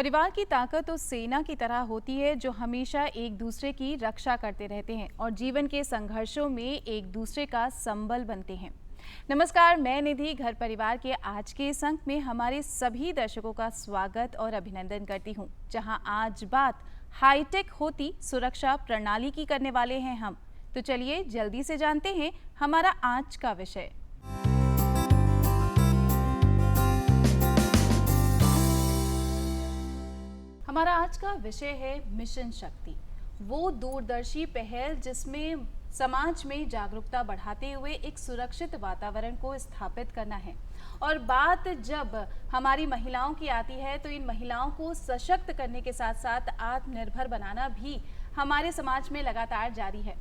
परिवार की ताकत उस सेना की तरह होती है जो हमेशा एक दूसरे की रक्षा करते रहते हैं और जीवन के संघर्षों में एक दूसरे का संबल बनते हैं। नमस्कार, मैं निधि घर परिवार के आज के इस अंक में हमारे सभी दर्शकों का स्वागत और अभिनंदन करती हूं, जहां आज बात हाईटेक होती सुरक्षा प्रणाली की करने वाले हैं हम। तो चलिए जल्दी से जानते हैं हमारा आज का विषय। हमारा आज का विषय है मिशन शक्ति, वो दूरदर्शी पहल जिसमें समाज में जागरूकता बढ़ाते हुए एक सुरक्षित वातावरण को स्थापित करना है। और बात जब हमारी महिलाओं की आती है तो इन महिलाओं को सशक्त करने के साथ साथ आत्मनिर्भर बनाना भी हमारे समाज में लगातार जारी है।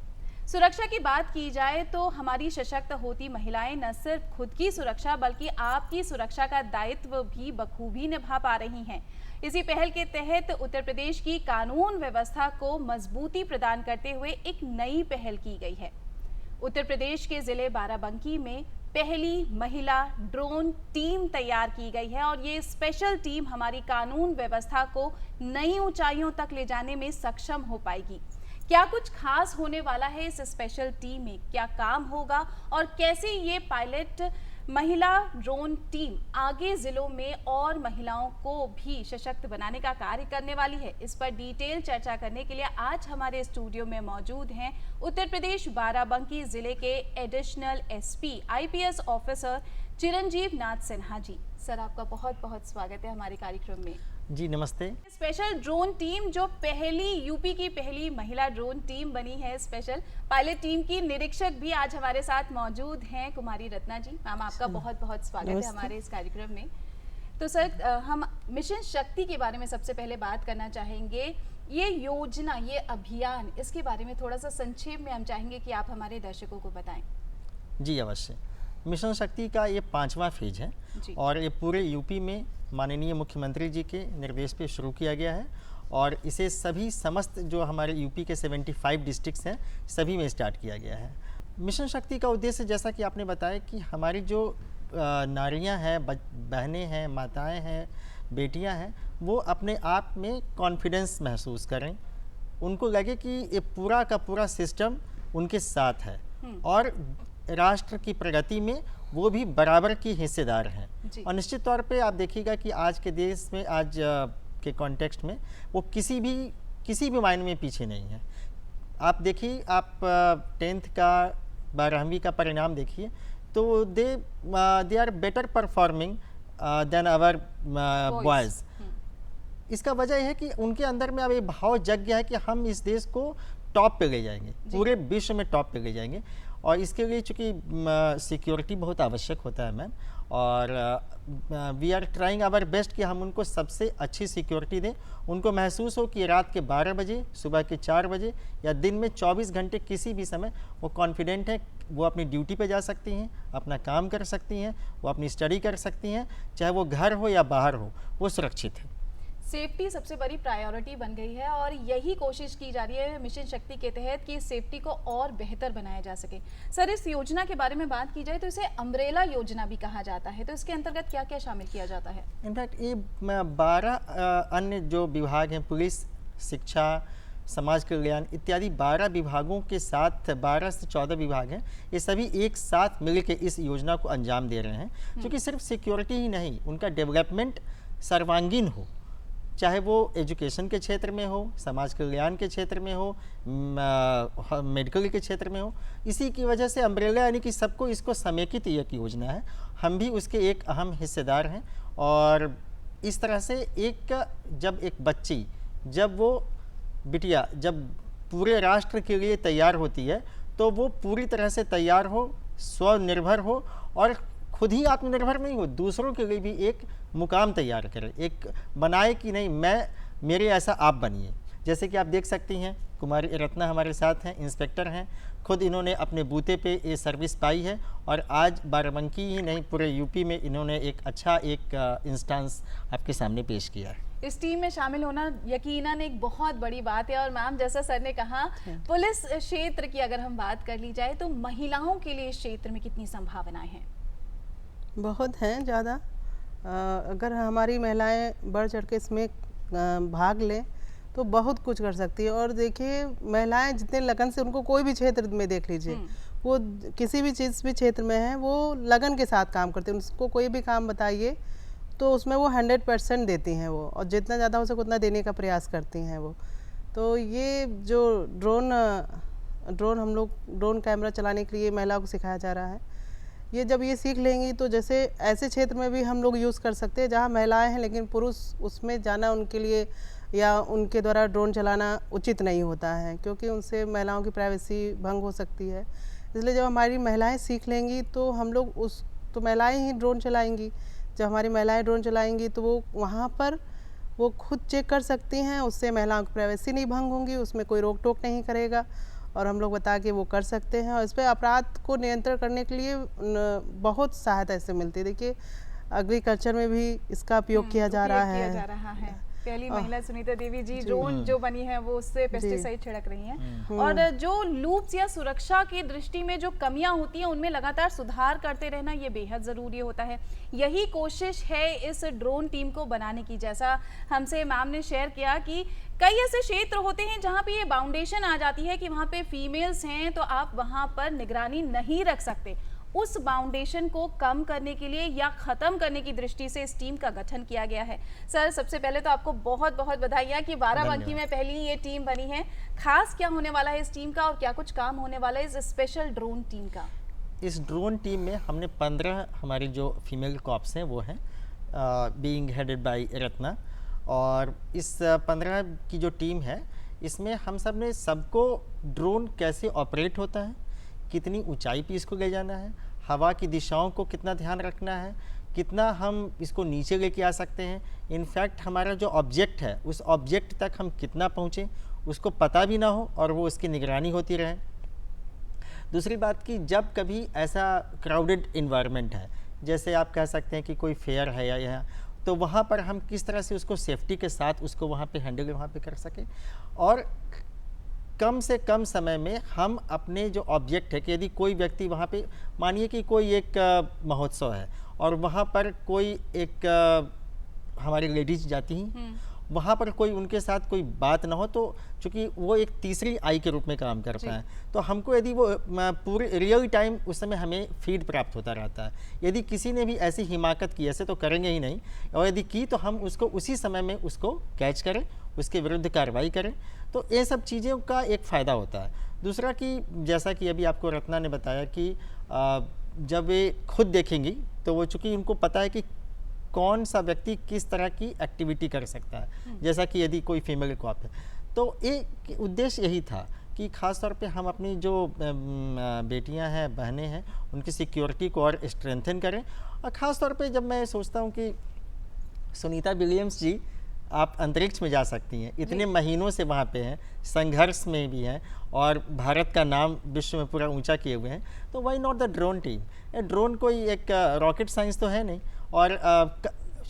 सुरक्षा की बात की जाए तो हमारी सशक्त होती महिलाएं न सिर्फ खुद की सुरक्षा बल्कि आपकी सुरक्षा का दायित्व भी बखूबी निभा पा रही हैं। इसी पहल के तहत उत्तर प्रदेश की कानून व्यवस्था को मजबूती प्रदान करते हुए एक नई पहल की गई है। उत्तर प्रदेश के जिले बाराबंकी में पहली महिला ड्रोन टीम तैयार की गई है और ये स्पेशल टीम हमारी कानून व्यवस्था को नई ऊंचाइयों तक ले जाने में सक्षम हो पाएगी। क्या कुछ खास होने वाला है इस स्पेशल टीम में, क्या काम होगा और कैसे ये पायलट महिला ड्रोन टीम आगे जिलों में और महिलाओं को भी सशक्त बनाने का कार्य करने वाली है, इस पर डिटेल चर्चा करने के लिए आज हमारे स्टूडियो में मौजूद हैं उत्तर प्रदेश बाराबंकी जिले के एडिशनल एसपी आईपीएस ऑफिसर चिरंजीव नाथ सिन्हा जी। सर, आपका बहुत बहुत स्वागत है हमारे कार्यक्रम में। जी नमस्ते। स्पेशल ड्रोन टीम जो पहली यूपी की पहली महिला ड्रोन टीम बनी है, स्पेशल पायलट टीम की निरीक्षक भी आज हमारे साथ मौजूद हैं कुमारी रत्ना जी। मैम, आपका बहुत बहुत स्वागत है हमारे इस कार्यक्रम में। तो सर, हम मिशन शक्ति के बारे में सबसे पहले बात करना चाहेंगे। ये योजना, ये अभियान, इसके बारे में थोड़ा सा संक्षेप में हम चाहेंगे कि आप हमारे दर्शकों को बताएं। जी अवश्य। मिशन शक्ति का ये 5वां फेज है और ये पूरे यूपी में माननीय मुख्यमंत्री जी के निर्देश पे शुरू किया गया है और इसे सभी समस्त जो हमारे यूपी के 75 डिस्ट्रिक्ट्स हैं सभी में स्टार्ट किया गया है। मिशन शक्ति का उद्देश्य, जैसा कि आपने बताया, कि हमारी जो नारियां हैं, बहनें हैं, माताएं हैं, बेटियां हैं, वो अपने आप में कॉन्फिडेंस महसूस करें, उनको लगे कि ये पूरा का पूरा सिस्टम उनके साथ है और राष्ट्र की प्रगति में वो भी बराबर की हिस्सेदार हैं। और निश्चित तौर पे आप देखिएगा कि आज के देश में, आज के कॉन्टेक्स्ट में, वो किसी भी मायने में पीछे नहीं है। आप देखिए, आप 10th का 12वीं का परिणाम देखिए तो they are better performing than our boys. इसका वजह है कि उनके अंदर में अब ये भाव जग गया है कि हम इस देश को टॉप पे ले जाएंगे, पूरे विश्व में टॉप पे ले जाएंगे। और इसके लिए चूँकि सिक्योरिटी बहुत आवश्यक होता है मैम, और we are trying our best कि हम उनको सबसे अच्छी सिक्योरिटी दें। उनको महसूस हो कि रात के 12 बजे, सुबह के 4 बजे या दिन में 24 घंटे किसी भी समय वो कॉन्फिडेंट है, वो अपनी ड्यूटी पे जा सकती हैं, अपना काम कर सकती हैं, वो अपनी स्टडी कर सकती हैं, चाहे वो घर हो या बाहर हो, वो सुरक्षित है। सेफ्टी सबसे बड़ी प्रायोरिटी बन गई है और यही कोशिश की जा रही है मिशन शक्ति के तहत कि सेफ्टी को और बेहतर बनाया जा सके। सर, इस योजना के बारे में बात की जाए तो इसे अम्ब्रेला योजना भी कहा जाता है, तो इसके अंतर्गत क्या क्या शामिल किया जाता है? इनफैक्ट ये 12 अन्य जो विभाग हैं, पुलिस, शिक्षा, समाज कल्याण इत्यादि 12 विभागों के साथ 12 से 14 विभाग हैं, ये सभी एक साथ मिलकर इस योजना को अंजाम दे रहे हैं। क्योंकि सिर्फ सिक्योरिटी ही नहीं, उनका डेवलपमेंट सर्वांगीण हो, चाहे वो एजुकेशन के क्षेत्र में हो, समाज कल्याण के क्षेत्र में हो, मेडिकल के क्षेत्र में हो। इसी की वजह से अम्ब्रेला यानी कि सबको इसको समेकित एक योजना है, हम भी उसके एक अहम हिस्सेदार हैं। और इस तरह से जब एक बच्ची, जब वो बिटिया जब पूरे राष्ट्र के लिए तैयार होती है तो वो पूरी तरह से तैयार हो, स्वनिर्भर हो और खुद ही आत्मनिर्भर नहीं हो, दूसरों के लिए भी एक मुकाम तैयार करे, एक बनाए कि नहीं मेरे ऐसा आप बनिए। जैसे कि आप देख सकती हैं, कुमारी रत्ना हमारे साथ हैं, इंस्पेक्टर हैं, खुद इन्होंने अपने बूते पे ये सर्विस पाई है और आज बाराबंकी ही नहीं पूरे यूपी में इन्होंने एक अच्छा इंस्टेंस आपके सामने पेश किया है। इस टीम में शामिल होना यकीनन एक बहुत बड़ी बात है। और मैम, जैसा सर ने कहा, पुलिस क्षेत्र की अगर हम बात कर ली जाए तो महिलाओं के लिए इस क्षेत्र में कितनी संभावनाएं हैं? बहुत हैं ज़्यादा। अगर हमारी महिलाएं बढ़ चढ़ के इसमें भाग लें तो बहुत कुछ कर सकती है। और देखिए महिलाएं जितने लगन से, उनको कोई भी क्षेत्र में देख लीजिए, वो किसी भी चीज़ भी क्षेत्र में है, वो लगन के साथ काम करते हैं। उसको कोई भी काम बताइए तो उसमें वो 100% देती हैं वो, और जितना ज़्यादा हो सके उतना देने का प्रयास करती हैं वो। तो ये जो ड्रोन हम लोग ड्रोन कैमरा चलाने के लिए महिलाओं को सिखाया जा रहा है, ये जब ये सीख लेंगी तो जैसे ऐसे क्षेत्र में भी हम लोग यूज़ कर सकते हैं जहाँ महिलाएं हैं लेकिन पुरुष उसमें जाना उनके लिए या उनके द्वारा ड्रोन चलाना उचित नहीं होता है, क्योंकि उनसे महिलाओं की प्राइवेसी भंग हो सकती है। इसलिए जब हमारी महिलाएं सीख लेंगी तो हम लोग तो महिलाएं ही ड्रोन चलाएंगी। जब हमारी महिलाएं ड्रोन चलाएंगी तो वो वहाँ पर वो खुद चेक कर सकती हैं, उससे महिलाओं की प्राइवेसी नहीं भंग होंगी, उसमें कोई रोक टोक नहीं करेगा, और हम लोग बता के वो कर सकते हैं। और इस पर अपराध को नियंत्रण करने के लिए बहुत सहायता इससे मिलती है। देखिए एग्रीकल्चर में भी इसका उपयोग किया जा रहा है। पहली महिला सुनीता देवी जी ड्रोन जो बनी है वो उससे पेस्टिसाइड छिड़क रही हैं। और जो लूप्स या सुरक्षा की दृष्टि में जो कमियां होती हैं उनमें लगातार सुधार करते रहना ये बेहद ज़रूरी होता है। यही कोशिश है इस ड्रोन टीम को बनाने की। जैसा हमसे मैम ने शेयर किया कि कई ऐसे क्षेत्र होते हैं जहां पे ये बाउंडेशन आ जाती है कि वहां पे फीमेल्स हैं तो आप वहां पर निगरानी नहीं रख सकते। उस बाउंडेशन को कम करने के लिए या ख़त्म करने की दृष्टि से इस टीम का गठन किया गया है। सर सबसे पहले तो आपको बहुत बहुत बधाइयाँ कि बाराबंकी में पहली ये टीम बनी है। खास क्या होने वाला है इस टीम का और क्या कुछ काम होने वाला है इस स्पेशल ड्रोन टीम का? इस ड्रोन टीम में हमने 15 हमारी जो फीमेल कॉप्स हैं वो हैं, बीइंग हेडेड बाय रत्ना। और इस 15 की जो टीम है इसमें हम सब ने सबको ड्रोन कैसे ऑपरेट होता है, कितनी ऊंचाई पे इसको ले जाना है, हवा की दिशाओं को कितना ध्यान रखना है, कितना हम इसको नीचे लेके आ सकते हैं, इनफैक्ट हमारा जो ऑब्जेक्ट है उस ऑब्जेक्ट तक हम कितना पहुँचें उसको पता भी ना हो और वो उसकी निगरानी होती रहे। दूसरी बात कि जब कभी ऐसा क्राउडेड इन्वायरमेंट है, जैसे आप कह सकते हैं कि कोई फेयर है या तो वहाँ पर हम किस तरह से उसको सेफ्टी के साथ उसको वहाँ पे हैंडल वहाँ पे कर सकें, और कम से कम समय में हम अपने जो ऑब्जेक्ट है कि यदि कोई व्यक्ति वहाँ पे, मानिए कि कोई एक महोत्सव है और वहाँ पर कोई एक हमारी लेडीज जाती हैं, वहाँ पर कोई उनके साथ कोई बात ना हो, तो चूँकि वो एक तीसरी आई के रूप में काम करता है, तो हमको यदि वो पूरे रियल टाइम उस समय हमें फीड प्राप्त होता रहता है। यदि किसी ने भी ऐसी हिमाकत की, ऐसे तो करेंगे ही नहीं, और यदि की तो हम उसको उसी समय में उसको कैच करें, उसके विरुद्ध कार्रवाई करें। तो ये सब चीज़ों का एक फ़ायदा होता है। दूसरा कि जैसा कि अभी आपको रत्ना ने बताया कि जब वे खुद देखेंगी तो वो चूँकि उनको पता है कि कौन सा व्यक्ति किस तरह की एक्टिविटी कर सकता है, जैसा कि यदि कोई फीमेल कॉप है, तो एक उद्देश्य यही था कि ख़ास तौर पे हम अपनी जो बेटियां हैं, बहनें हैं, उनकी सिक्योरिटी को और स्ट्रेंथन करें। और ख़ास तौर पे जब मैं सोचता हूँ कि सुनीता विलियम्स जी आप अंतरिक्ष में जा सकती हैं, इतने महीनों से वहाँ पे हैं, संघर्ष में भी हैं और भारत का नाम विश्व में पूरा ऊंचा किए हुए हैं, तो why not the drone team. Drone कोई एक रॉकेट साइंस तो है नहीं और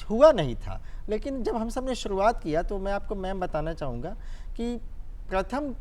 हुआ नहीं था, लेकिन जब हम सब ने शुरुआत किया तो मैं आपको मैम बताना चाहूँगा कि प्रथम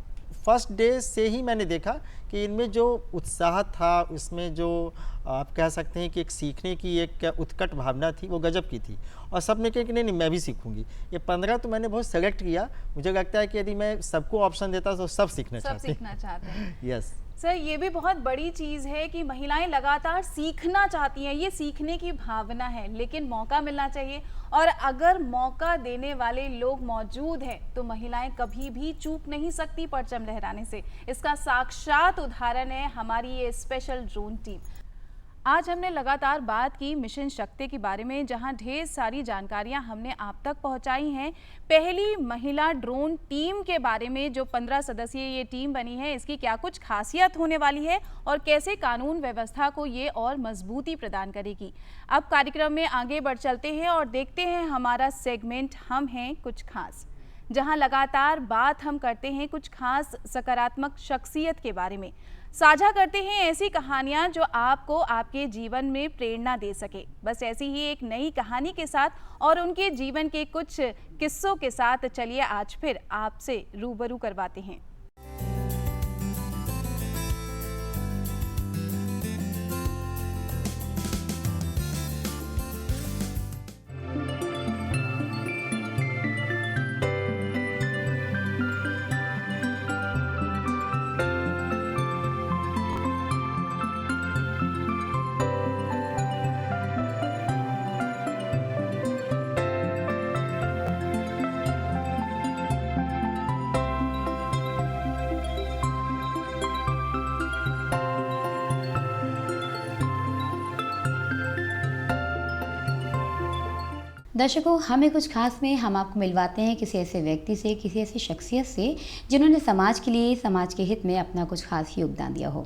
फर्स्ट डे से ही मैंने देखा कि इनमें जो उत्साह था, उसमें जो आप कह सकते हैं कि एक सीखने की एक उत्कट भावना थी, वो गजब की थी। और सब ने कहा कि नहीं मैं भी सीखूंगी। ये 15 तो मैंने बहुत सेलेक्ट किया। मुझे लगता है कि यदि मैं सबको ऑप्शन देता तो सब सीखना चाहते हैं। यस सर, ये भी बहुत बड़ी चीज़ है कि महिलाएं लगातार सीखना चाहती हैं, ये सीखने की भावना है, लेकिन मौका मिलना चाहिए। और अगर मौका देने वाले लोग मौजूद हैं तो महिलाएं कभी भी चूक नहीं सकती परचम लहराने से। इसका साक्षात उदाहरण है हमारी ये स्पेशल ड्रोन टीम। आज हमने लगातार बात की मिशन शक्ति के बारे में, जहां ढेर सारी जानकारियां हमने आप तक पहुंचाई हैं। पहली महिला ड्रोन टीम के बारे में, जो 15 सदस्यीय ये टीम बनी है, इसकी क्या कुछ खासियत होने वाली है और कैसे कानून व्यवस्था को ये और मजबूती प्रदान करेगी। अब कार्यक्रम में आगे बढ़ चलते हैं और देखते हैं हमारा सेगमेंट हम हैं कुछ खास, जहां लगातार बात हम करते हैं कुछ खास सकारात्मक शख्सियत के बारे में। साझा करते हैं ऐसी कहानियां जो आपको आपके जीवन में प्रेरणा दे सके। बस ऐसी ही एक नई कहानी के साथ और उनके जीवन के कुछ किस्सों के साथ चलिए आज फिर आपसे रूबरू करवाते हैं। दर्शकों, हमें कुछ खास में हम आपको मिलवाते हैं किसी ऐसे व्यक्ति से, किसी ऐसी शख्सियत से जिन्होंने समाज के लिए, समाज के हित में अपना कुछ खास योगदान दिया हो।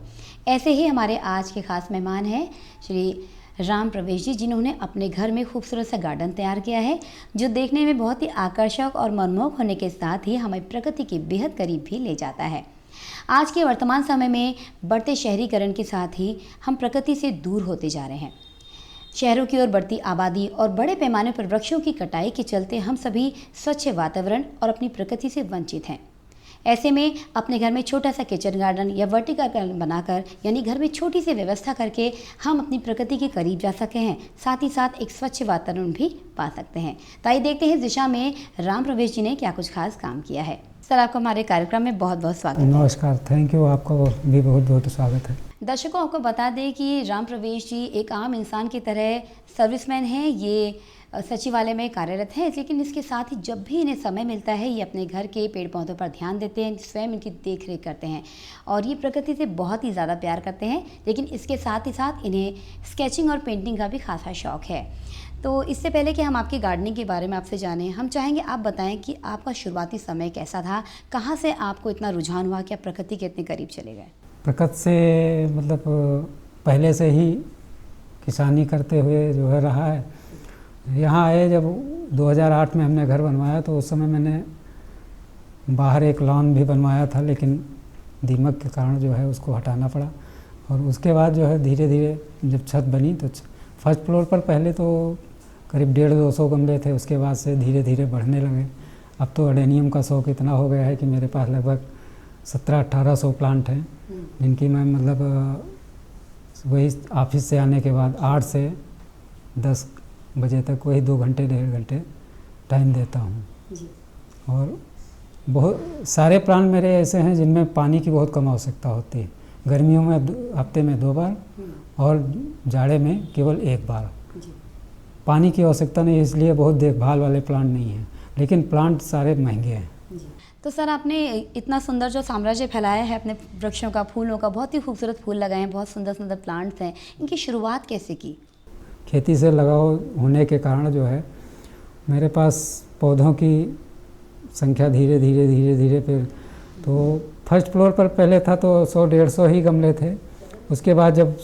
ऐसे ही हमारे आज के खास मेहमान हैं श्री राम प्रवेश जी, जिन्होंने अपने घर में खूबसूरत सा गार्डन तैयार किया है, जो देखने में बहुत ही आकर्षक और मनमोहक होने के साथ ही हमें प्रकृति के बेहद करीब भी ले जाता है। आज के वर्तमान समय में बढ़ते शहरीकरण के साथ ही हम प्रकृति से दूर होते जा रहे हैं। शहरों की ओर बढ़ती आबादी और बड़े पैमाने पर वृक्षों की कटाई के चलते हम सभी स्वच्छ वातावरण और अपनी प्रकृति से वंचित हैं। ऐसे में अपने घर में छोटा सा किचन गार्डन या वर्टिकल गार्डन बनाकर, यानी घर में छोटी सी व्यवस्था करके हम अपनी प्रकृति के करीब जा सके हैं, साथ ही साथ एक स्वच्छ वातावरण भी पा सकते हैं। तो आइए देखते हैं इस दिशा में राम प्रवेश जी ने क्या कुछ खास काम किया है। सर, आपको हमारे कार्यक्रम में बहुत बहुत स्वागत है। नमस्कार, थैंक यू, आपका भी बहुत बहुत स्वागत है। दर्शकों, आपको बता दें कि राम प्रवेश जी एक आम इंसान की तरह सर्विसमैन हैं। ये सचिवालय में कार्यरत हैं, लेकिन इसके साथ ही जब भी इन्हें समय मिलता है ये अपने घर के पेड़ पौधों पर ध्यान देते हैं, स्वयं इनकी देख रेख करते हैं और ये प्रकृति से बहुत ही ज़्यादा प्यार करते हैं। लेकिन इसके साथ ही साथ इन्हें स्केचिंग और पेंटिंग का भी खासा शौक़ है। तो इससे पहले कि हम आपकी गार्डनिंग के बारे में आपसे जानें, हम चाहेंगे आप बताएं कि आपका शुरुआती समय कैसा था, कहाँ से आपको इतना रुझान हुआ कि आप प्रकृति के इतने करीब चले गए? प्रकृति से मतलब पहले से ही किसानी करते हुए जो है रहा है। यहाँ आए जब 2008 में हमने घर बनवाया तो उस समय मैंने बाहर एक लॉन भी बनवाया था, लेकिन दीमक के कारण जो है उसको हटाना पड़ा। और उसके बाद जो है धीरे धीरे जब छत बनी तो फर्स्ट फ्लोर पर पहले तो करीब 150-200 गमले थे, उसके बाद से धीरे धीरे बढ़ने लगे। अब तो अडेनियम का शौक इतना हो गया है कि मेरे पास लगभग 1700-1800 प्लांट हैं, जिनकी मैं मतलब वही ऑफिस से आने के बाद 8 से 10 बजे तक वही 2 घंटे 1.5 घंटे टाइम देता हूँ। और बहुत सारे प्लांट मेरे ऐसे हैं जिनमें पानी की बहुत कम आवश्यकता होती है। गर्मियों में हफ्ते में 2 बार और जाड़े में केवल 1 बार। पानी की आवश्यकता नहीं, इसलिए बहुत देखभाल वाले प्लांट नहीं हैं, लेकिन प्लांट सारे महंगे हैं। तो सर, आपने इतना सुंदर जो साम्राज्य फैलाया है अपने वृक्षों का, फूलों का, बहुत ही खूबसूरत फूल लगाए हैं, बहुत सुंदर सुंदर प्लांट्स हैं, इनकी शुरुआत कैसे की? खेती से लगाव होने के कारण जो है मेरे पास पौधों की संख्या धीरे धीरे फिर तो फर्स्ट फ्लोर पर पहले था तो 100-150 ही गमले थे। उसके बाद जब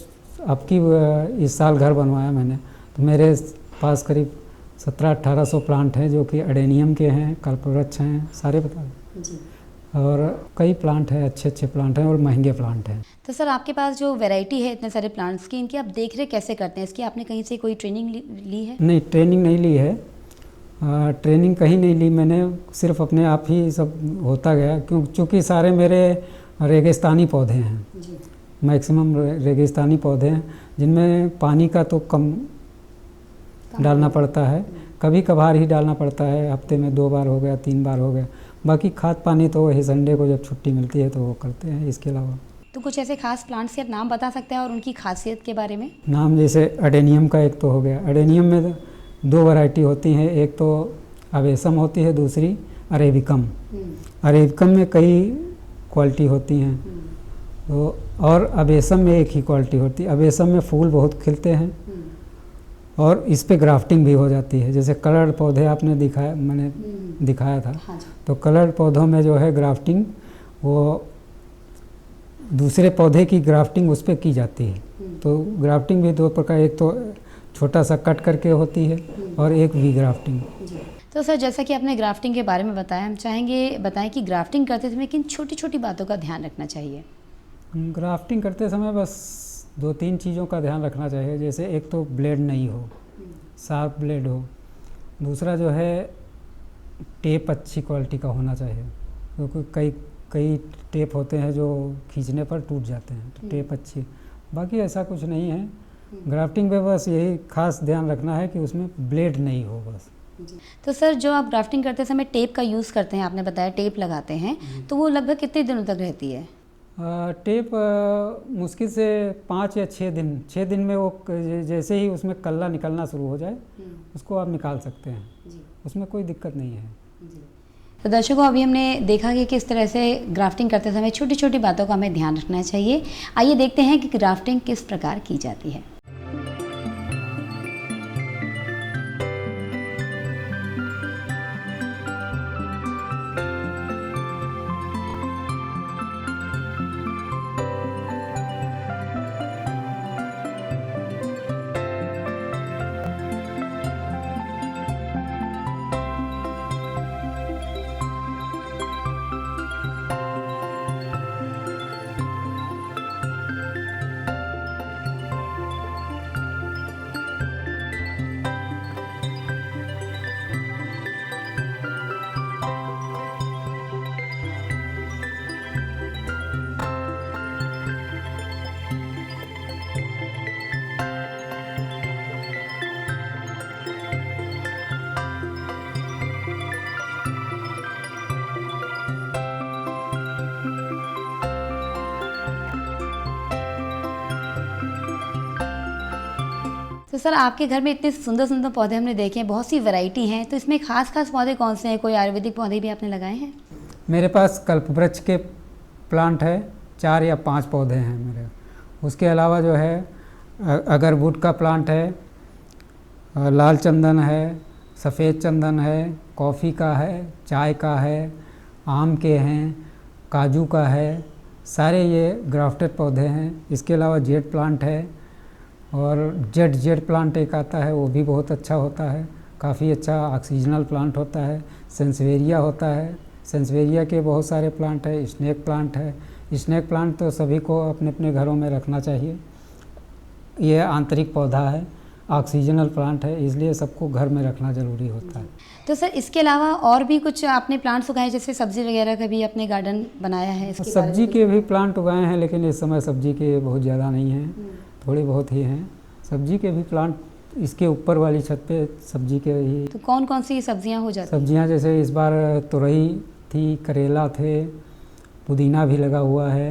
इस साल घर बनवाया मैंने तो मेरे पास करीब 1700-1800 प्लांट हैं, जो कि अडेनियम के हैं, कल्पवृक्ष हैं, सारे बता दें। और कई प्लांट हैं, अच्छे प्लांट हैं और महंगे प्लांट हैं। तो सर, आपके पास जो वैरायटी है इतने सारे प्लांट्स की, इनकी आप देख रेख कैसे करते हैं? इसकी आपने कहीं से कोई ट्रेनिंग ली है? नहीं, ट्रेनिंग नहीं ली है। ट्रेनिंग कहीं नहीं ली मैंने, सिर्फ अपने आप ही सब होता गया, क्योंकि सारे मेरे रेगिस्तानी पौधे हैं, मैक्सिमम रेगिस्तानी पौधे हैं, जिनमें पानी का तो कम डालना पड़ता है, कभी कभार ही डालना पड़ता है, हफ्ते में 2 बार हो गया, 3 बार हो गया। बाकी खाद पानी तो वही संडे को जब छुट्टी मिलती है तो वो करते हैं, इसके अलावा। तो कुछ ऐसे खास प्लांट्स के आप नाम बता सकते हैं और उनकी खासियत के बारे में? नाम जैसे अडेनियम का एक तो हो गया। अडेनियम में 2 वैरायटी होती हैं, एक तो अवेसम होती है, दूसरी अरेबिकम। अरेबिकम में कई क्वालिटी होती हैं तो, और अवेसम में एक ही क्वालिटी होती है। अवेसम में फूल बहुत खिलते हैं और इस पे ग्राफ्टिंग भी हो जाती है। जैसे कलर्ड पौधे आपने मैंने दिखाया था, तो कलर्ड पौधों में जो है ग्राफ्टिंग, वो दूसरे पौधे की ग्राफ्टिंग उस पर की जाती है। तो ग्राफ्टिंग भी 2 प्रकार, एक तो छोटा सा कट करके होती है और एक वी ग्राफ्टिंग। तो सर, जैसा कि आपने ग्राफ्टिंग के बारे में बताया, हम चाहेंगे बताएं कि ग्राफ्टिंग करते समय किन छोटी छोटी बातों का ध्यान रखना चाहिए? ग्राफ्टिंग करते समय बस 2-3 चीज़ों का ध्यान रखना चाहिए। जैसे एक तो ब्लेड नहीं हो, शार्प ब्लेड हो। दूसरा जो है टेप अच्छी क्वालिटी का होना चाहिए, क्योंकि कई टेप होते हैं जो खींचने पर टूट जाते हैं, तो टेप अच्छी। बाकी ऐसा कुछ नहीं है। ग्राफ्टिंग में बस यही खास ध्यान रखना है कि उसमें ब्लेड नहीं हो बस। तो सर, जो आप ग्राफ्टिंग करते समय टेप का यूज़ करते हैं, आपने बताया टेप लगाते हैं, तो वो लगभग कितने दिनों तक रहती है? टेप मुश्किल से 5 या 6 दिन। 6 दिन में वो जैसे ही उसमें कल्ला निकलना शुरू हो जाए उसको आप निकाल सकते हैं, उसमें कोई दिक्कत नहीं है। तो दर्शकों, अभी हमने देखा कि किस तरह से ग्राफ्टिंग करते समय छोटी छोटी बातों का हमें ध्यान रखना चाहिए। आइए देखते हैं कि ग्राफ्टिंग किस प्रकार की जाती है। तो सर आपके घर में इतने सुंदर सुंदर पौधे हमने देखे हैं, बहुत सी वैरायटी हैं, तो इसमें खास खास पौधे कौन से हैं? कोई आयुर्वेदिक पौधे भी आपने लगाए हैं? मेरे पास कल्पवृक्ष के प्लांट है, 4 या 5 पौधे हैं मेरे। उसके अलावा जो है अगरवुड का प्लांट है, लाल चंदन है, सफ़ेद चंदन है, कॉफ़ी का है, चाय का है, आम के हैं, काजू का है, सारे ये ग्राफ्टेड पौधे हैं। इसके अलावा जेड प्लांट है और जेड प्लांट एक आता है, वो भी बहुत अच्छा होता है, काफ़ी अच्छा ऑक्सीजनल प्लांट होता है। सेंसवेरिया होता है, सेंसवेरिया के बहुत सारे प्लांट है। स्नेक प्लांट है, स्नेक प्लांट तो सभी को अपने अपने घरों में रखना चाहिए। ये आंतरिक पौधा है, ऑक्सीजनल प्लांट है, इसलिए सबको घर में रखना ज़रूरी होता है। तो सर इसके अलावा और भी कुछ आपने प्लांट्स उगाए, जैसे सब्जी वगैरह का भी अपने गार्डन बनाया है? इसके बारे में सब्जी के भी प्लांट उगाए हैं, लेकिन इस समय सब्जी के बहुत ज़्यादा नहीं हैं, थोड़े बहुत ही हैं। सब्जी के भी प्लांट इसके ऊपर वाली छत पे सब्जी के ही। तो कौन कौन सी सब्जियां हो जाती हैं? सब्जियां जैसे इस बार तुरई थी, करेला थे, पुदीना भी लगा हुआ है,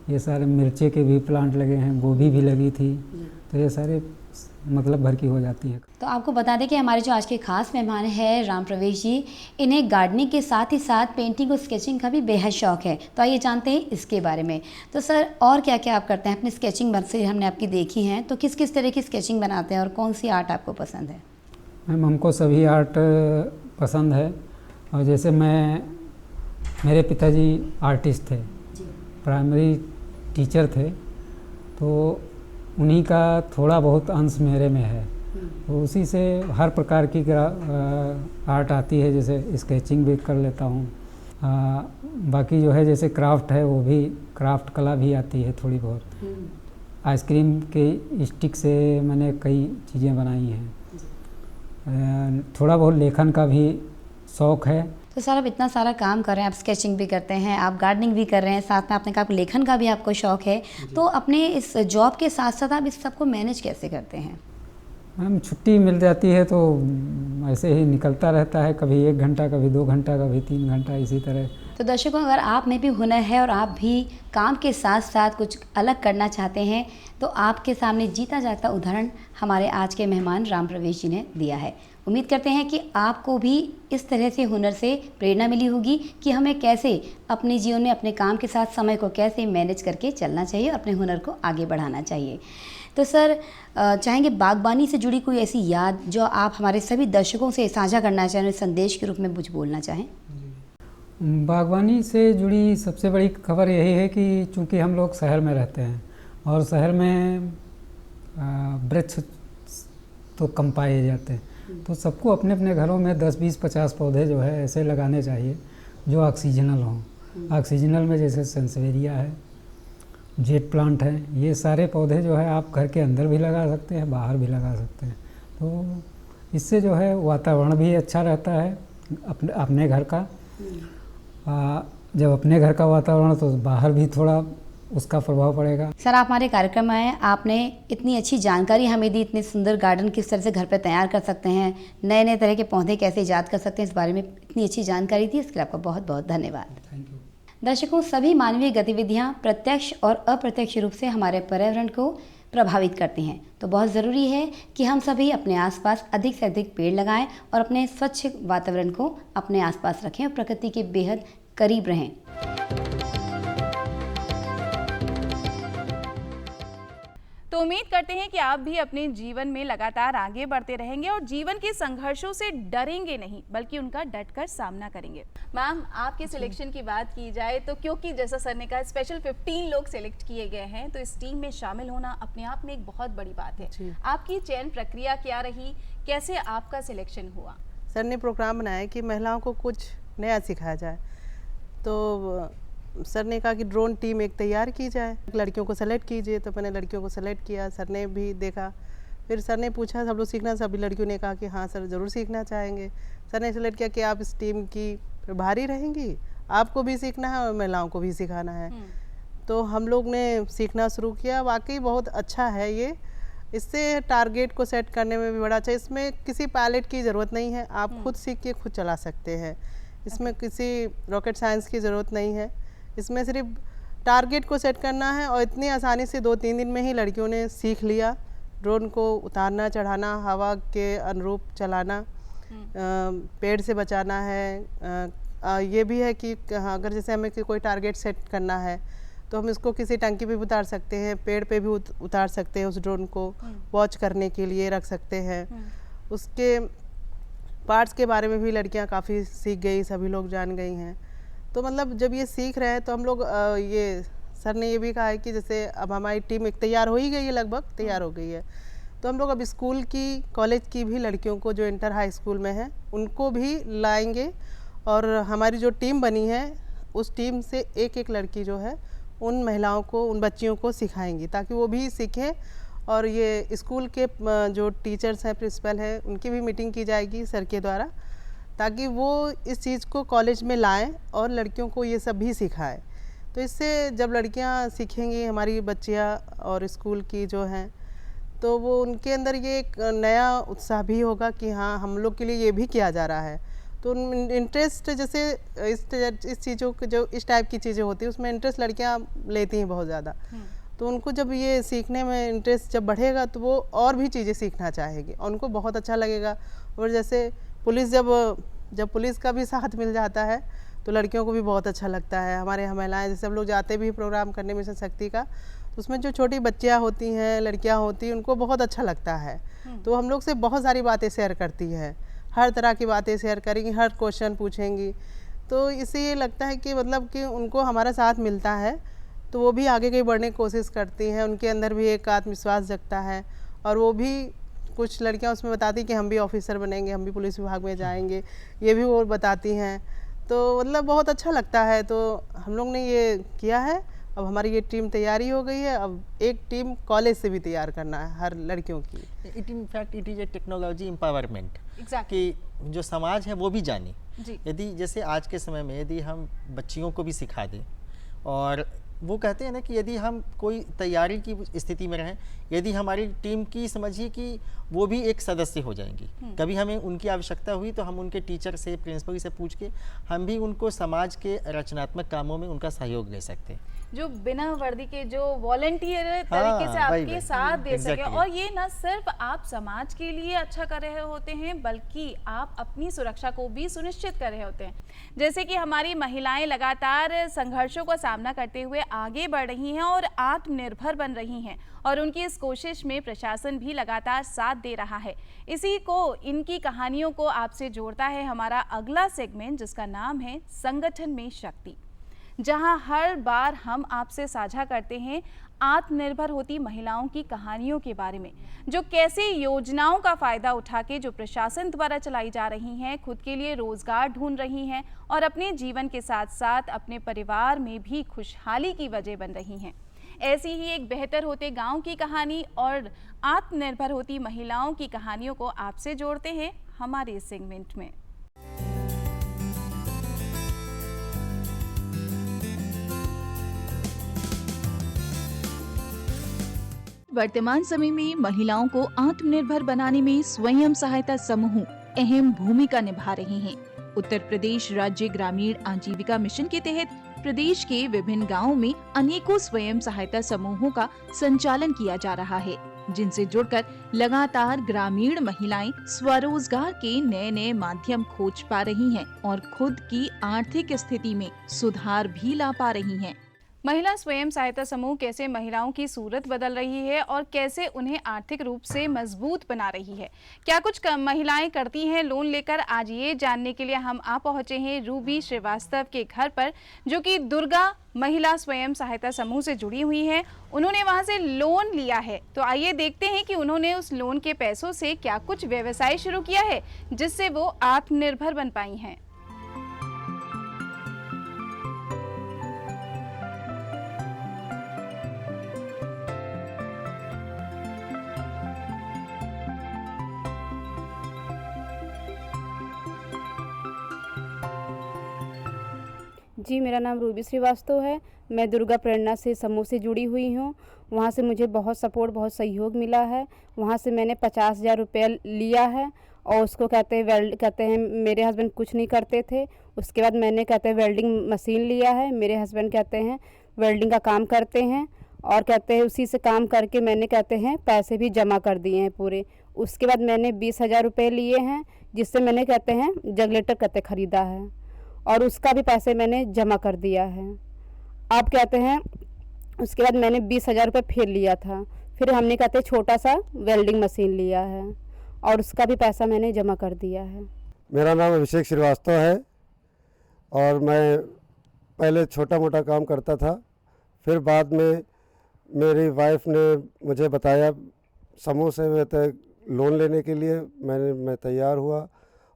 ये सारे मिर्चे के भी प्लांट लगे हैं, गोभी भी लगी थी, तो ये सारे मतलब भर की हो जाती है। तो आपको बता दें कि हमारे जो आज के खास मेहमान हैं राम प्रवेश जी, इन्हें गार्डनिंग के साथ ही साथ पेंटिंग और स्केचिंग का भी बेहद शौक है। तो आइए जानते हैं इसके बारे में। तो सर और क्या क्या आप करते हैं? अपनी स्केचिंग से हमने आपकी देखी हैं, तो किस किस तरह की स्केचिंग बनाते हैं और कौन सी आर्ट आपको पसंद है? मैम हमको सभी आर्ट पसंद है, और जैसे मेरे पिताजी आर्टिस्ट थे, प्राइमरी टीचर थे, तो उन्हीं का थोड़ा बहुत अंश मेरे में है, तो उसी से हर प्रकार की आर्ट आती है। जैसे स्केचिंग भी कर लेता हूँ, बाकी जो है जैसे क्राफ्ट है, वो भी क्राफ्ट कला भी आती है थोड़ी बहुत। आइसक्रीम के स्टिक से मैंने कई चीज़ें बनाई हैं। थोड़ा बहुत लेखन का भी शौक़ है। तो सर आप इतना सारा काम कर रहे हैं, आप स्केचिंग भी करते हैं, आप गार्डनिंग भी कर रहे हैं, साथ में आपने कहा लेखन का भी आपको शौक़ है, तो अपने इस जॉब के साथ साथ आप इस सबको मैनेज कैसे करते हैं? मैम छुट्टी मिल जाती है तो ऐसे ही निकलता रहता है, कभी 1 घंटा, कभी 2 घंटा, कभी 3 घंटा, इसी तरह। तो दर्शकों, अगर आप में भी हुनर है और आप भी काम के साथ साथ कुछ अलग करना चाहते हैं, तो आपके सामने जीता जागता उदाहरण हमारे आज के मेहमान राम प्रवेश जी ने दिया है। उम्मीद करते हैं कि आपको भी इस तरह से हुनर से प्रेरणा मिली होगी कि हमें कैसे अपने जीवन में अपने काम के साथ समय को कैसे मैनेज करके चलना चाहिए और अपने हुनर को आगे बढ़ाना चाहिए। तो सर चाहेंगे बागबानी से जुड़ी कोई ऐसी याद जो आप हमारे सभी दर्शकों से साझा करना चाहें, संदेश के रूप में कुछ बोलना चाहें? बागवानी से जुड़ी सबसे बड़ी खबर यही है कि चूँकि हम लोग शहर में रहते हैं और शहर में वृक्ष तो कम पाए जाते हैं, तो सबको अपने अपने घरों में 10, 20, 50 पौधे जो है ऐसे लगाने चाहिए जो ऑक्सीजनल हों। ऑक्सीजनल में जैसे सेंसवेरिया है, जेड प्लांट है, ये सारे पौधे जो है आप घर के अंदर भी लगा सकते हैं, बाहर भी लगा सकते हैं। तो इससे जो है वातावरण भी अच्छा रहता है अपने घर का। जब अपने घर का वातावरण, तो बाहर भी थोड़ा उसका प्रभाव पड़ेगा। सर आप हमारे कार्यक्रम में आए, आपने इतनी अच्छी जानकारी हमें दी, इतने सुंदर गार्डन किस तरह से घर पर तैयार कर सकते हैं, नए नए तरह के पौधे कैसे ईजाद कर सकते हैं, इस बारे में इतनी अच्छी जानकारी दी, इसके लिए आपका बहुत बहुत धन्यवाद। Thank you. दर्शकों, सभी मानवीय गतिविधियाँ प्रत्यक्ष और अप्रत्यक्ष रूप से हमारे पर्यावरण को प्रभावित करती हैं, तो बहुत ज़रूरी है कि हम सभी अपने आसपास अधिक से अधिक पेड़ लगाएं और अपने स्वच्छ वातावरण को अपने आसपास रखें और प्रकृति के बेहद करीब रहें। तो उम्मीद करते हैं कि आप भी अपने जीवन में लगातार आगे बढ़ते रहेंगे और जीवन के संघर्षों से डरेंगे नहीं, बल्कि उनका डटकर सामना करेंगे। मैम, आपके सिलेक्शन की बात की जाए तो क्योंकि जैसा सर ने कहा स्पेशल 15 लोग सिलेक्ट किए गए हैं, तो इस टीम में शामिल होना अपने आप में एक बहुत बड़ी बात है। आपकी चयन प्रक्रिया क्या रही, कैसे आपका सिलेक्शन हुआ? सर ने प्रोग्राम बनाया कि महिलाओं को कुछ नया सिखाया जाए, तो सर ने कहा कि ड्रोन टीम एक तैयार की जाए, लड़कियों को सेलेक्ट कीजिए। तो मैंने लड़कियों को सेलेक्ट किया, सर ने भी देखा, फिर सर ने पूछा सब लोग सीखना, सभी लड़कियों ने कहा कि हाँ सर ज़रूर सीखना चाहेंगे। सर ने सेलेक्ट किया कि आप इस टीम की प्रभारी रहेंगी, आपको भी सीखना है और महिलाओं को भी सिखाना है। तो हम लोग ने सीखना शुरू किया। वाकई बहुत अच्छा है ये, इससे टारगेट को सेट करने में भी बड़ा अच्छा। इसमें किसी पायलट की ज़रूरत नहीं है, आप खुद सीख के खुद चला सकते हैं। इसमें किसी रॉकेट साइंस की ज़रूरत नहीं है, इसमें सिर्फ टारगेट को सेट करना है और इतनी आसानी से 2-3 दिन में ही लड़कियों ने सीख लिया। ड्रोन को उतारना चढ़ाना, हवा के अनुरूप चलाना, पेड़ से बचाना है। ये भी है कि अगर जैसे हमें कोई टारगेट सेट करना है तो हम इसको किसी टंकी पे भी उतार सकते हैं, पेड़ पे भी उतार सकते हैं, उस ड्रोन को वॉच करने के लिए रख सकते हैं। उसके पार्ट्स के बारे में भी लड़कियां काफ़ी सीख गई, सभी लोग जान गई हैं। तो मतलब जब ये सीख रहे हैं तो हम लोग ये सर ने ये भी कहा है कि जैसे अब हमारी टीम एक तैयार हो ही गई है, लगभग तैयार हो गई है, तो हम लोग अब स्कूल की, कॉलेज की भी लड़कियों को जो इंटर हाई स्कूल में है उनको भी लाएंगे, और हमारी जो टीम बनी है उस टीम से एक एक लड़की जो है उन महिलाओं को, उन बच्चियों को सिखाएंगी ताकि वो भी सीखें। और ये स्कूल के जो टीचर्स हैं, प्रिंसिपल हैं, उनकी भी मीटिंग की जाएगी सर के द्वारा, ताकि वो इस चीज़ को कॉलेज में लाएं और लड़कियों को ये सब भी सिखाएं। तो इससे जब लड़कियां सीखेंगी, हमारी बच्चियां और स्कूल की जो हैं, तो वो उनके अंदर ये एक नया उत्साह भी होगा कि हाँ, हम लोग के लिए ये भी किया जा रहा है। तो इंटरेस्ट, जैसे इस चीज़ों के जो इस टाइप की चीज़ें होती हैं उसमें इंटरेस्ट लड़कियां लेती हैं बहुत ज़्यादा। तो उनको जब ये सीखने में इंटरेस्ट जब बढ़ेगा तो वो और भी चीज़ें सीखना चाहेगी और उनको बहुत अच्छा लगेगा। और जैसे पुलिस, जब पुलिस का भी साथ मिल जाता है तो लड़कियों को भी बहुत अच्छा लगता है। हमारे यहाँ महिलाएँ, जैसे हम लोग जाते भी प्रोग्राम करने मिशन शक्ति का, तो उसमें जो छोटी बच्चियाँ होती हैं, लड़कियाँ होती हैं, उनको बहुत अच्छा लगता है। तो हम लोग से बहुत सारी बातें शेयर करती हैं, हर तरह की बातें शेयर करेंगी, हर क्वेश्चन पूछेंगी। तो इससे ये लगता है कि मतलब कि उनको हमारा साथ मिलता है तो वो भी आगे कहीं बढ़ने की कोशिश करती हैं, उनके अंदर भी एक आत्मविश्वास जगता है। और वो भी, कुछ लड़कियां उसमें बताती कि हम भी ऑफिसर बनेंगे, हम भी पुलिस विभाग में जाएंगे, ये भी वो बताती हैं। तो मतलब बहुत अच्छा लगता है। तो हम लोग ने ये किया है। अब हमारी ये टीम तैयारी हो गई है, अब एक टीम कॉलेज से भी तैयार करना है हर लड़कियों की। It in fact it is a technology empowerment, Exactly. कि जो समाज है वो भी जाने। जी। यदि जैसे आज के समय में यदि हम बच्चियों को भी सिखा दें, और वो कहते हैं ना कि यदि हम कोई तैयारी की स्थिति में रहें, यदि हमारी टीम की समझिए कि वो भी एक सदस्य हो जाएंगी, कभी हमें उनकी आवश्यकता हुई तो हम उनके टीचर से, प्रिंसिपल से पूछ के हम भी उनको समाज के रचनात्मक कामों में उनका सहयोग दे सकते हैं, जो बिना वर्दी के जो वॉलंटियर तरीके से आपके साथ दे सके। और ये ना सिर्फ आप समाज के लिए अच्छा कर रहे होते हैं, बल्कि आप अपनी सुरक्षा को भी सुनिश्चित कर रहे होते हैं। जैसे कि हमारी महिलाएं लगातार संघर्षों का सामना करते हुए आगे बढ़ रही हैं और आत्मनिर्भर बन रही हैं, और उनकी इस कोशिश में प्रशासन भी लगातार साथ दे रहा है। इसी को, इनकी कहानियों को आपसे जोड़ता है हमारा अगला सेगमेंट, जिसका नाम है संगठन में शक्ति, जहां हर बार हम आपसे साझा करते हैं आत्मनिर्भर होती महिलाओं की कहानियों के बारे में, जो कैसे योजनाओं का फायदा उठा के जो प्रशासन द्वारा चलाई जा रही हैं, खुद के लिए रोजगार ढूंढ रही हैं और अपने जीवन के साथ साथ अपने परिवार में भी खुशहाली की वजह बन रही हैं। ऐसी ही एक बेहतर होते गांव की कहानी और आत्मनिर्भर होती महिलाओं की कहानियों को आपसे जोड़ते हैं हमारे इस सेगमेंट में। वर्तमान समय में महिलाओं को आत्मनिर्भर बनाने में स्वयं सहायता समूह अहम भूमिका निभा रहे हैं। उत्तर प्रदेश राज्य ग्रामीण आजीविका मिशन के तहत प्रदेश के विभिन्न गांवों में अनेकों स्वयं सहायता समूहों का संचालन किया जा रहा है, जिनसे जुड़कर लगातार ग्रामीण महिलाएं स्वरोजगार के नए नए माध्यम खोज पा रही हैं और खुद की आर्थिक स्थिति में सुधार भी ला पा रही हैं। महिला स्वयं सहायता समूह कैसे महिलाओं की सूरत बदल रही है और कैसे उन्हें आर्थिक रूप से मजबूत बना रही है, क्या कुछ महिलाएं करती हैं लोन लेकर, आज ये जानने के लिए हम आ पहुंचे हैं रूबी श्रीवास्तव के घर पर, जो कि दुर्गा महिला स्वयं सहायता समूह से जुड़ी हुई हैं। उन्होंने वहां से लोन लिया है, तो आइए देखते हैं कि उन्होंने उस लोन के पैसों से क्या कुछ व्यवसाय शुरू किया है जिससे वो आत्मनिर्भर बन पाई हैं। जी, मेरा नाम रूबी श्रीवास्तव है। मैं दुर्गा प्रेरणा से समूह से जुड़ी हुई हूँ। वहाँ से मुझे बहुत सपोर्ट, बहुत सहयोग मिला है। वहाँ से मैंने 50,000 रुपया लिया है और उसको कहते हैं मेरे हस्बैंड कुछ नहीं करते थे। उसके बाद मैंने वेल्डिंग मशीन लिया है। मेरे हस्बैंड कहते हैं वेल्डिंग का काम करते हैं और कहते हैं उसी से काम करके मैंने कहते हैं पैसे भी जमा कर दिए हैं पूरे। उसके बाद मैंने 20,000 रुपये लिए हैं, जिससे मैंने कहते हैं जनरेटर कहते ख़रीदा है और उसका भी पैसे मैंने जमा कर दिया है। अब कहते हैं उसके बाद मैंने 20,000 रुपये फिर लिया था, फिर हमने कहते छोटा सा वेल्डिंग मशीन लिया है और उसका भी पैसा मैंने जमा कर दिया है। मेरा नाम अभिषेक श्रीवास्तव है और मैं पहले छोटा मोटा काम करता था, फिर बाद में मेरी वाइफ ने मुझे बताया समूह से लोन लेने के लिए मैं तैयार हुआ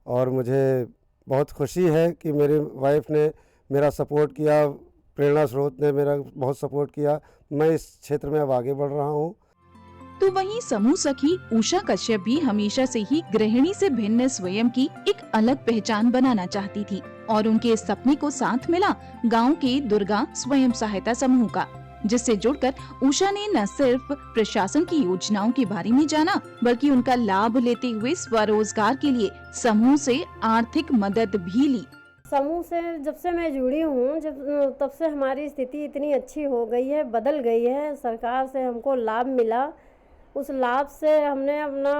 और मुझे बहुत खुशी है कि मेरी वाइफ ने मेरा सपोर्ट किया, प्रेरणा स्रोत ने मेरा बहुत सपोर्ट किया। मैं इस क्षेत्र में अब आगे बढ़ रहा हूँ। तो वहीं समूह सखी उषा कश्यप भी हमेशा से ही गृहिणी से भिन्न स्वयं की एक अलग पहचान बनाना चाहती थी और उनके इस सपने को साथ मिला गांव के दुर्गा स्वयं सहायता समूह का, जिससे जुड़कर उषा ने न सिर्फ प्रशासन की योजनाओं के बारे में जाना बल्कि उनका लाभ लेते हुए स्वरोजगार के लिए समूह से आर्थिक मदद भी ली। समूह से जब से मैं जुड़ी हूँ तब से हमारी स्थिति इतनी अच्छी हो गई है, बदल गई है। सरकार से हमको लाभ मिला, उस लाभ से हमने अपना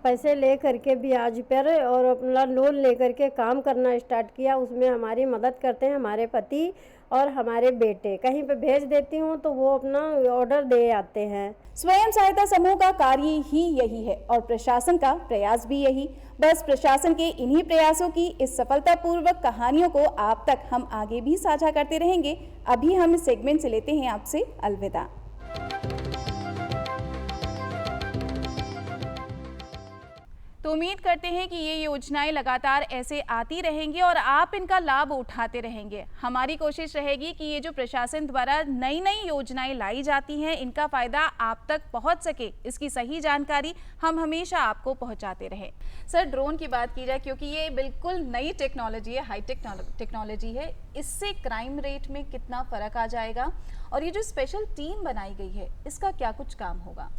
पैसे ले करके ब्याज पर और अपना लोन ले करके काम करना स्टार्ट किया। उसमें हमारी मदद करते हैं हमारे पति और हमारे बेटे। कहीं पे भेज देती हूँ तो वो अपना ऑर्डर दे आते हैं। स्वयं सहायता समूह का कार्य ही यही है और प्रशासन का प्रयास भी यही। बस प्रशासन के इन्हीं प्रयासों की इस सफलतापूर्वक कहानियों को आप तक हम आगे भी साझा करते रहेंगे। अभी हम इस सेगमेंट से लेते हैं आपसे अलविदा। तो उम्मीद करते हैं कि ये योजनाएं लगातार ऐसे आती रहेंगी और आप इनका लाभ उठाते रहेंगे। हमारी कोशिश रहेगी कि ये जो प्रशासन द्वारा नई नई योजनाएं लाई जाती हैं इनका फ़ायदा आप तक पहुंच सके, इसकी सही जानकारी हम हमेशा आपको पहुंचाते रहें। सर, ड्रोन की बात की जाए, क्योंकि ये बिल्कुल नई टेक्नोलॉजी है, हाईटेक टेक्नोलॉजी है, इससे क्राइम रेट में कितना फ़र्क आ जाएगा और ये जो स्पेशल टीम बनाई गई है इसका क्या कुछ काम होगा?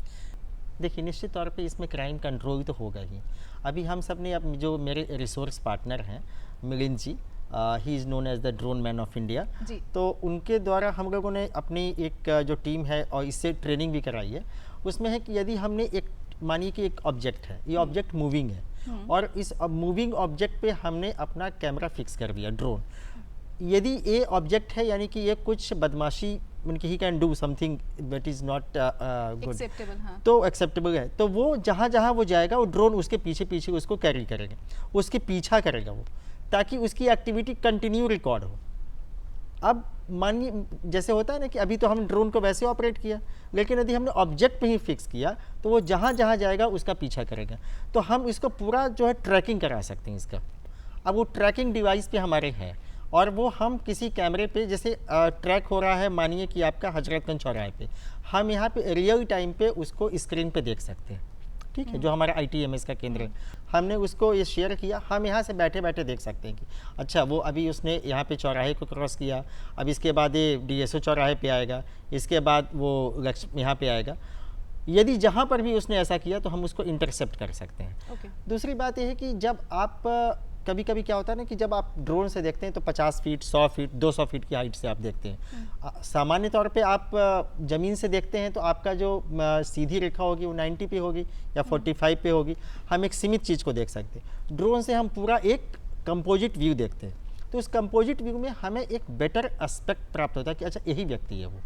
देखिए, निश्चित तौर पे इसमें क्राइम कंट्रोल तो होगा ही। अभी हम सब ने, अब जो मेरे रिसोर्स पार्टनर हैं Milind ji, he is known as the drone man of India, तो उनके द्वारा हम लोगों ने अपनी एक जो टीम है और इससे ट्रेनिंग भी कराई है। उसमें है कि यदि हमने एक, मानिए कि एक ऑब्जेक्ट है, ये ऑब्जेक्ट मूविंग है और इस मूविंग ऑब्जेक्ट पे हमने अपना कैमरा फिक्स कर दिया ड्रोन। यदि ये ऑब्जेक्ट है यानी कि ये कुछ बदमाशी, उनकी he can do something that is not good, तो एक्सेप्टेबल है, तो वो जहाँ जहाँ वो जाएगा वो ड्रोन उसके पीछे पीछे उसको कैरी करेगा, उसके पीछा करेगा वो, ताकि उसकी एक्टिविटी कंटिन्यू रिकॉर्ड हो। अब मानिए जैसे होता है ना कि अभी तो हम ड्रोन को वैसे ऑपरेट किया, लेकिन यदि हमने ऑब्जेक्ट पे ही फिक्स किया तो वो जहाँ जहाँ जाएगा उसका पीछा करेगा। तो हम इसको पूरा जो है ट्रैकिंग करा सकते हैं इसका। अब वो ट्रैकिंग डिवाइस पे हमारे हैं और वो हम किसी कैमरे पे, जैसे ट्रैक हो रहा है मानिए कि आपका हजरतगंज चौराहे पे, हम यहाँ पे रियल टाइम पे उसको स्क्रीन पे देख सकते हैं, ठीक है, जो हमारा ITMS का केंद्र है, हमने उसको ये शेयर किया, हम यहाँ से बैठे बैठे देख सकते हैं कि अच्छा वो अभी उसने यहाँ पे चौराहे को क्रॉस किया, अब इसके बाद ये DSO चौराहे पे आएगा, इसके बाद वो यहाँ पे आएगा। यदि जहाँ पर भी उसने ऐसा किया तो हम उसको इंटरसेप्ट कर सकते हैं। दूसरी बात यह है कि जब आप कभी कभी क्या होता है ना कि जब आप ड्रोन से देखते हैं तो 50 फीट, 100 फीट, 200 फीट की हाइट से आप देखते हैं। सामान्य तौर पे आप ज़मीन से देखते हैं तो आपका जो सीधी रेखा होगी वो 90 पे होगी या 45 पे होगी, हम एक सीमित चीज़ को देख सकते हैं। ड्रोन से हम पूरा एक कंपोजिट व्यू देखते हैं, तो उस कंपोजिट व्यू में हमें एक बेटर एस्पेक्ट प्राप्त होता है कि अच्छा यही व्यक्ति है वो।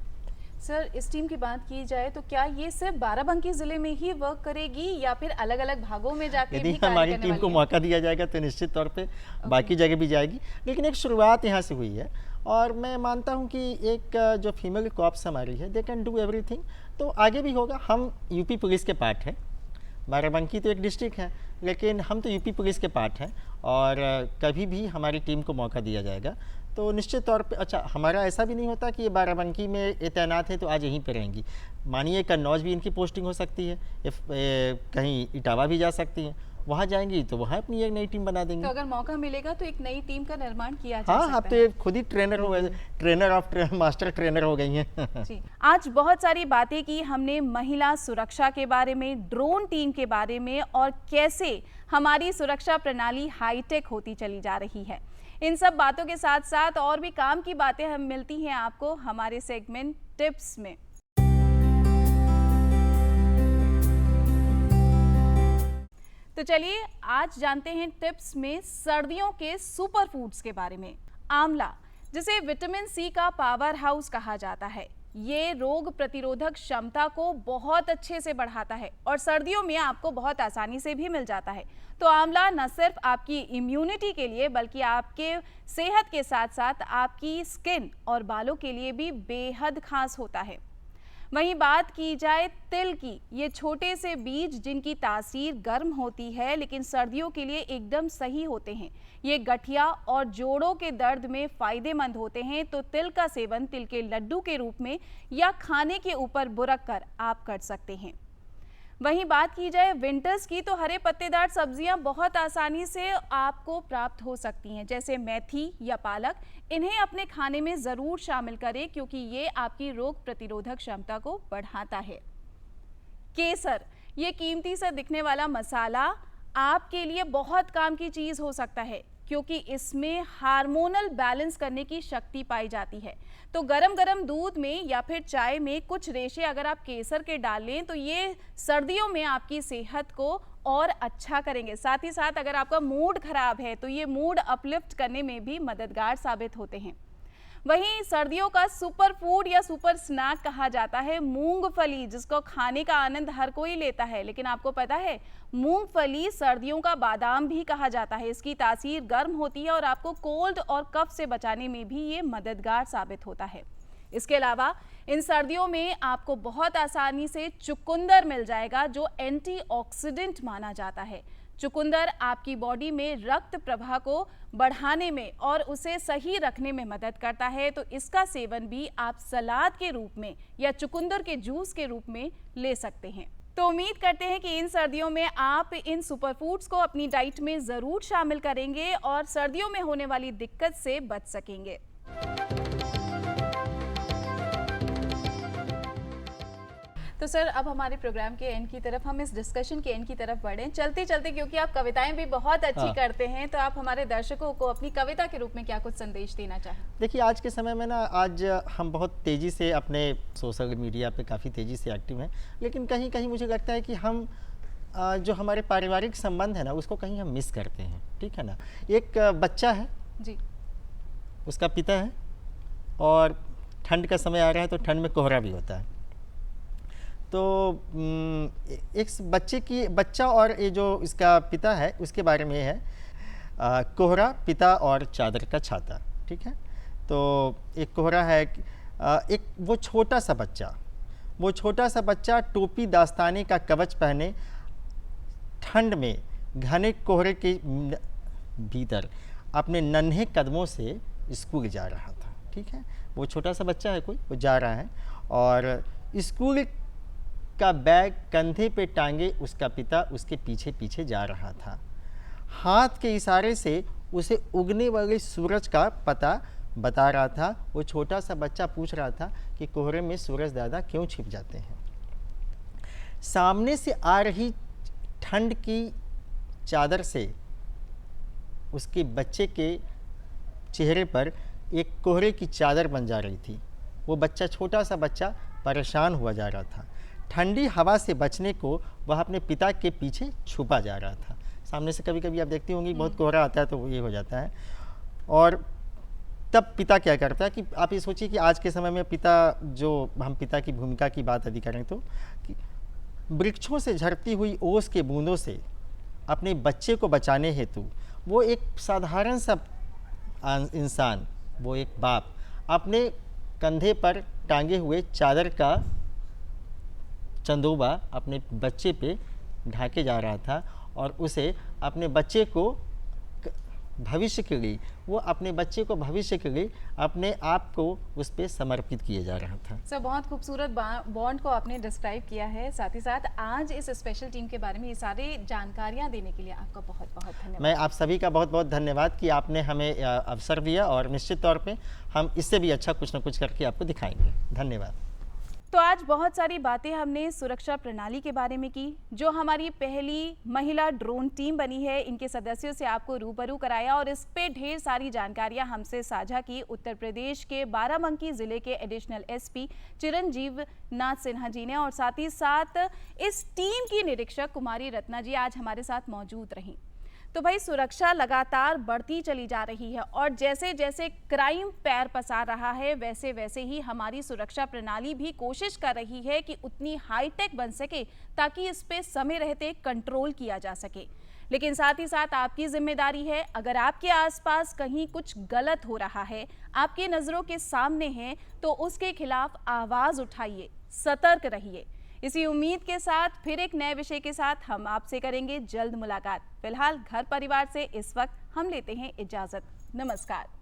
सर, इस टीम की बात की जाए तो क्या ये सिर्फ बाराबंकी जिले में ही वर्क करेगी या फिर अलग अलग भागों में जाके यदि हमारी टीम को मौका दिया जाएगा तो निश्चित तौर पे बाकी जगह भी जाएगी, लेकिन एक शुरुआत यहाँ से हुई है और मैं मानता हूँ कि एक जो फीमेल कॉप्स हमारी है दे कैन डू एवरीथिंग, तो आगे भी होगा। हम यूपी पुलिस के पार्ट हैं, बाराबंकी तो एक डिस्ट्रिक्ट है लेकिन हम तो यूपी पुलिस के पार्ट हैं और कभी भी हमारी टीम को मौका दिया जाएगा तो निश्चित तौर पे। अच्छा, हमारा ऐसा भी नहीं होता कि ये बाराबंकी में ये तैनात है तो आज यहीं पे रहेंगी, मानिए कन्नौज भी इनकी पोस्टिंग हो सकती है, कहीं इटावा भी जा सकती हैं, वहाँ जाएंगी तो वहाँ अपनी एक नई टीम बना देंगे। तो अगर मौका मिलेगा तो एक नई टीम का निर्माण किया जा हाँ, सकता आप तो खुद ही ट्रेनर हो गए, ट्रेनर ऑफ मास्टर ट्रेनर हो गई हैं। जी, आज बहुत सारी बातें की हमने महिला सुरक्षा के बारे में, ड्रोन टीम के बारे में और कैसे हमारी सुरक्षा प्रणाली हाईटेक होती चली जा रही है। इन सब बातों के साथ साथ और भी काम की बातें हम मिलती हैं आपको हमारे सेगमेंट टिप्स में। तो चलिए आज जानते हैं टिप्स में सर्दियों के सुपर फूड्स के बारे में। आंवला, जिसे विटामिन सी का पावर हाउस कहा जाता है, ये रोग प्रतिरोधक क्षमता को बहुत अच्छे से बढ़ाता है और सर्दियों में आपको बहुत आसानी से भी मिल जाता है। तो आंवला न सिर्फ आपकी इम्यूनिटी के लिए बल्कि आपके सेहत के साथ साथ आपकी स्किन और बालों के लिए भी बेहद खास होता है। वहीं बात की जाए तिल की, ये छोटे से बीज जिनकी तासीर गर्म होती है लेकिन सर्दियों के लिए एकदम सही होते हैं। ये गठिया और जोड़ों के दर्द में फायदेमंद होते हैं। तो तिल का सेवन तिल के लड्डू के रूप में या खाने के ऊपर बुरक कर आप कर सकते हैं। वहीं बात की जाए विंटर्स की, तो हरे पत्तेदार सब्जियां बहुत आसानी से आपको प्राप्त हो सकती हैं, जैसे मेथी या पालक। इन्हें अपने खाने में ज़रूर शामिल करें क्योंकि ये आपकी रोग प्रतिरोधक क्षमता को बढ़ाता है। केसर, ये कीमती सा दिखने वाला मसाला आपके लिए बहुत काम की चीज़ हो सकता है क्योंकि इसमें हार्मोनल बैलेंस करने की शक्ति पाई जाती है। तो गरम गरम दूध में या फिर चाय में कुछ रेशे अगर आप केसर के डाल लें तो ये सर्दियों में आपकी सेहत को और अच्छा करेंगे। साथ ही साथ अगर आपका मूड खराब है तो ये मूड अपलिफ्ट करने में भी मददगार साबित होते हैं। वहीं सर्दियों का सुपर फूड या सुपर स्नैक कहा जाता है मूंगफली, जिसको खाने का आनंद हर कोई लेता है। लेकिन आपको पता है मूंगफली सर्दियों का बादाम भी कहा जाता है। इसकी तासीर गर्म होती है और आपको कोल्ड और कफ से बचाने में भी ये मददगार साबित होता है। इसके अलावा इन सर्दियों में आपको बहुत आसानी से चुकंदर मिल जाएगा जो एंटीऑक्सीडेंट माना जाता है। चुकंदर आपकी बॉडी में रक्त प्रवाह को बढ़ाने में और उसे सही रखने में मदद करता है। तो इसका सेवन भी आप सलाद के रूप में या चुकंदर के जूस के रूप में ले सकते हैं। तो उम्मीद करते हैं कि इन सर्दियों में आप इन सुपर फूड्स को अपनी डाइट में ज़रूर शामिल करेंगे और सर्दियों में होने वाली दिक्कत से बच सकेंगे। तो सर, अब हमारे प्रोग्राम के एंड की तरफ, हम इस डिस्कशन के एंड की तरफ बढ़ें चलते चलते, क्योंकि आप कविताएं भी बहुत अच्छी करते हैं। तो आप हमारे दर्शकों को अपनी कविता के रूप में क्या कुछ संदेश देना चाहें? देखिए, आज के समय में ना, आज हम बहुत तेज़ी से अपने सोशल मीडिया पे काफ़ी तेज़ी से एक्टिव हैं, लेकिन कहीं कहीं मुझे लगता है कि हम जो हमारे पारिवारिक संबंध है ना, उसको कहीं हम मिस करते हैं। ठीक है ना। एक बच्चा है जी, उसका पिता है और ठंड का समय आ रहा है तो ठंड में कोहरा भी होता है। तो एक बच्चा और ये जो इसका पिता है उसके बारे में है कोहरा, पिता और चादर का छाता। ठीक है। तो एक कोहरा है, एक वो छोटा सा बच्चा टोपी दास्ताने का कवच पहने ठंड में घने कोहरे के भीतर अपने नन्हे कदमों से स्कूल जा रहा था। ठीक है। वो छोटा सा बच्चा है, वो जा रहा है और स्कूल का बैग कंधे पे टांगे उसका पिता उसके पीछे पीछे जा रहा था। हाथ के इशारे से उसे उगने वाले सूरज का पता बता रहा था। वो छोटा सा बच्चा पूछ रहा था कि कोहरे में सूरज दादा क्यों छिप जाते हैं। सामने से आ रही ठंड की चादर से उसके बच्चे के चेहरे पर एक कोहरे की चादर बन जा रही थी। वो बच्चा, छोटा सा बच्चा, परेशान हुआ जा रहा था। ठंडी हवा से बचने को वह अपने पिता के पीछे छुपा जा रहा था। सामने से कभी कभी आप देखती होंगी बहुत कोहरा आता है तो ये हो जाता है। और तब पिता क्या करता है कि आप ये सोचिए कि आज के समय में पिता, जो हम पिता की भूमिका की बात यदि करें तो, कि वृक्षों से झरती हुई ओस के बूंदों से अपने बच्चे को बचाने हेतु वो एक साधारण सा इंसान, वो एक बाप, अपने कंधे पर टांगे हुए चादर का चंदोबा अपने बच्चे पे ढाके जा रहा था और उसे अपने बच्चे को भविष्य के लिए, वो अपने बच्चे को भविष्य के लिए अपने आप को उस पर समर्पित किए जा रहा था। सर, बहुत खूबसूरत बॉन्ड को आपने डिस्क्राइब किया है। साथ ही साथ आज इस स्पेशल टीम के बारे में ये सारी जानकारियां देने के लिए आपका बहुत बहुत धन्यवाद। मैं आप सभी का बहुत बहुत धन्यवाद कि आपने हमें अवसर दिया और निश्चित तौर पे हम इससे भी अच्छा कुछ न कुछ करके आपको दिखाएंगे। धन्यवाद। तो आज बहुत सारी बातें हमने सुरक्षा प्रणाली के बारे में की, जो हमारी पहली महिला ड्रोन टीम बनी है, इनके सदस्यों से आपको रूबरू कराया और इस पे ढेर सारी जानकारियां हमसे साझा की। उत्तर प्रदेश के बाराबंकी जिले के एडिशनल एसपी चिरंजीव नाथ सिन्हा जी ने, और साथ ही साथ इस टीम की निरीक्षक कुमारी रत्ना जी आज हमारे साथ मौजूद रहीं। तो भाई सुरक्षा लगातार बढ़ती चली जा रही है और जैसे जैसे क्राइम पैर पसार रहा है वैसे वैसे ही हमारी सुरक्षा प्रणाली भी कोशिश कर रही है कि उतनी हाईटेक बन सके ताकि इस पे समय रहते कंट्रोल किया जा सके। लेकिन साथ ही साथ आपकी जिम्मेदारी है, अगर आपके आसपास कहीं कुछ गलत हो रहा है, आपकी नज़रों के सामने है, तो उसके खिलाफ आवाज़ उठाइए, सतर्क रहिए। इसी उम्मीद के साथ फिर एक नए विषय के साथ हम आपसे करेंगे जल्द मुलाकात। फिलहाल घर परिवार से इस वक्त हम लेते हैं इजाजत। नमस्कार।